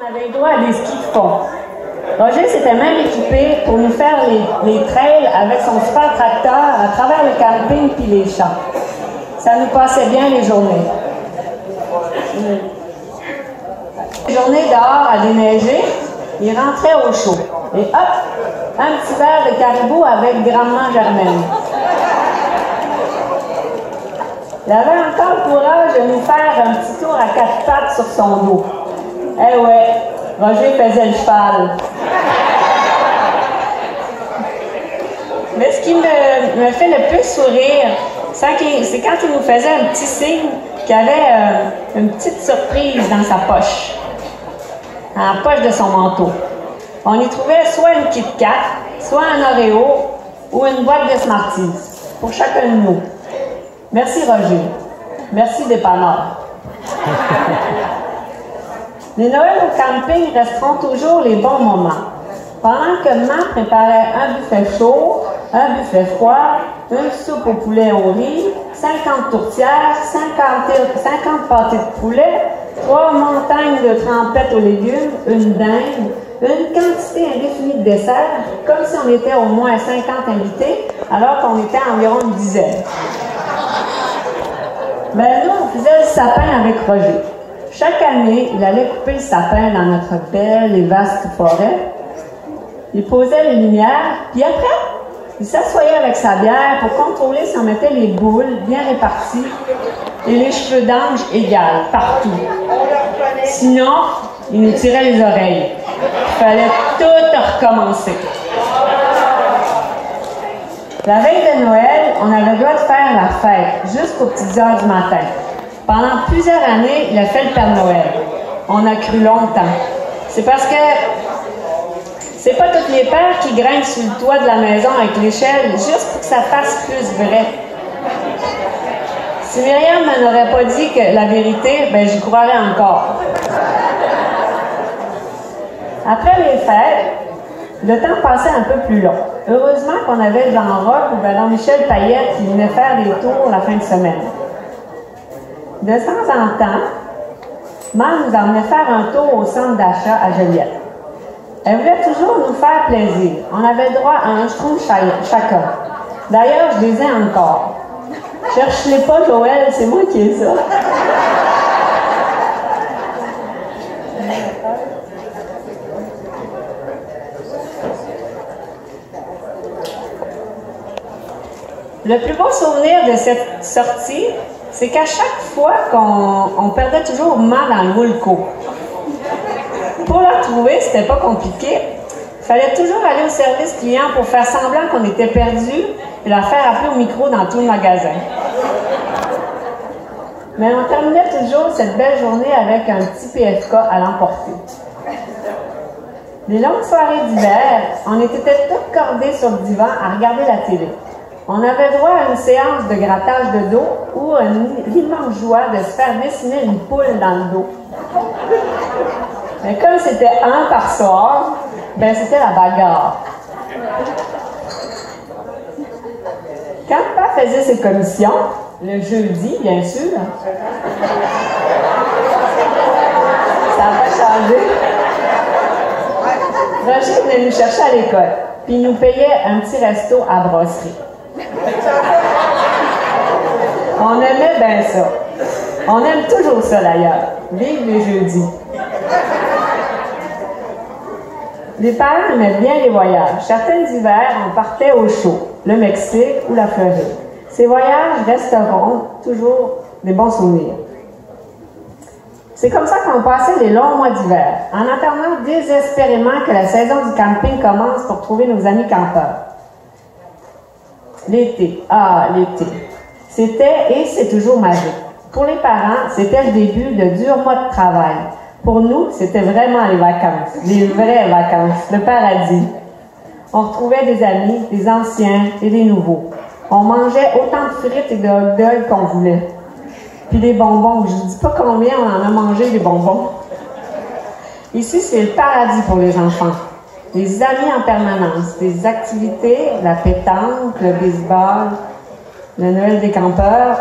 On avait le droit à des skis de fond. Roger s'était même équipé pour nous faire les trails avec son super tracteur à travers le camping puis les champs. Ça nous passait bien les journées. Les journées dehors à déneiger, il rentrait au chaud. Et hop, un petit verre de caribou avec grandement Germaine. Il avait encore le courage de nous faire un petit tour à 4 pattes sur son dos. Eh ouais, Roger faisait le cheval. Mais ce qui me fait le plus sourire, c'est quand il nous faisait un petit signe qu'il avait une petite surprise dans sa poche, dans la poche de son manteau. On y trouvait soit une Kit Kat, soit un Oreo ou une boîte de Smarties pour chacun de nous. Merci Roger. Merci dépanneur. Les Noëls au camping resteront toujours les bons moments. Pendant que maman préparait un buffet chaud, un buffet froid, une soupe au poulet au riz, 50 tourtières, 50 pâtés de poulet, 3 montagnes de trempettes aux légumes, une dinde, une quantité indéfinie de desserts, comme si on était au moins 50 invités, alors qu'on était environ une dizaine. Ben nous, on faisait le sapin avec Roger. Chaque année, il allait couper le sapin dans notre belle et vaste forêt. Il posait les lumières, puis après, il s'assoyait avec sa bière pour contrôler si on mettait les boules bien réparties et les cheveux d'ange égales partout. Sinon, il nous tirait les oreilles. Il fallait tout recommencer. La veille de Noël, on avait le droit de faire la fête jusqu'aux petites heures du matin. Pendant plusieurs années, il a fait le Père Noël. On a cru longtemps. C'est parce que c'est pas tous les pères qui grimpent sur le toit de la maison avec l'échelle juste pour que ça fasse plus vrai. Si Myriam ne m'aurait pas dit que la vérité, ben j'y croirais encore. Après les fêtes, le temps passait un peu plus long. Heureusement qu'on avait Jean-Roch ou Jean-Michel Payette qui venait faire des tours la fin de semaine. De temps en temps, maman nous emmenait faire un tour au centre d'achat à Joliette. Elle voulait toujours nous faire plaisir. On avait droit à un schtroumpf chacun. D'ailleurs, je les ai encore. Cherche-les pas, Joël, c'est moi qui ai ça. Le plus beau souvenir de cette sortie, c'est qu'à chaque fois qu'on perdait toujours maman dans le Woolco. Pour la trouver, c'était pas compliqué. Il fallait toujours aller au service client pour faire semblant qu'on était perdu et la faire appeler au micro dans tout le magasin. Mais on terminait toujours cette belle journée avec un petit PFK à l'emporter. Les longues soirées d'hiver, on était toutes cordées sur le divan à regarder la télé. On avait droit à une séance de grattage de dos ou l'immense joie de se faire dessiner une poule dans le dos. Mais comme c'était un par soir, ben c'était la bagarre. Quand papa faisait ses commissions, le jeudi, bien sûr, ça n'a pas changé. Roger venait nous chercher à l'école, puis il nous payait un petit resto à brasserie. On aimait bien ça. On aime toujours ça d'ailleurs. Vive les jeudis. Les parents aimaient bien les voyages. Certains hivers, on partait au chaud, le Mexique ou la Floride. Ces voyages resteront toujours des bons souvenirs. C'est comme ça qu'on passait les longs mois d'hiver, en attendant désespérément que la saison du camping commence pour trouver nos amis campeurs. L'été, l'été. C'était et c'est toujours magique. Pour les parents, c'était le début de durs mois de travail. Pour nous, c'était vraiment les vacances, les vraies vacances, le paradis. On retrouvait des amis, des anciens et des nouveaux. On mangeait autant de frites et de hot dogs qu'on voulait. Puis des bonbons, je ne dis pas combien on en a mangé des bonbons. Ici, c'est le paradis pour les enfants. Les amis en permanence, des activités, la pétanque, le baseball, le Noël des campeurs,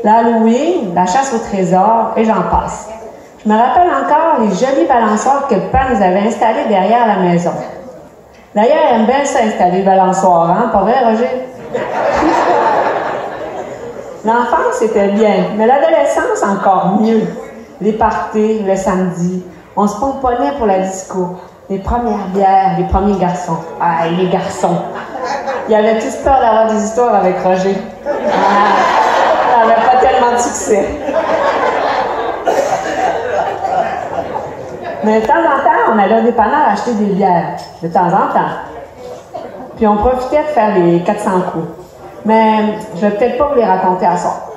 l'Halloween, la chasse au trésor, et j'en passe. Je me rappelle encore les jolies balançoires que papa nous avait installées derrière la maison. D'ailleurs, elle aime bien ça installer les balançoires, hein? Pas vrai, Roger? L'enfance, c'était bien, mais l'adolescence, encore mieux. Les parties, le samedi, on se pomponnait pour la disco. Les premières bières, les premiers garçons. Ah, et les garçons. Ils avaient tous peur d'avoir des histoires avec Roger. Ah, ça n'avait pas tellement de succès. Mais de temps en temps, on allait au dépanneur acheter des bières. De temps en temps. Puis on profitait de faire les 400 coups. Mais je vais peut-être pas vous les raconter à soir.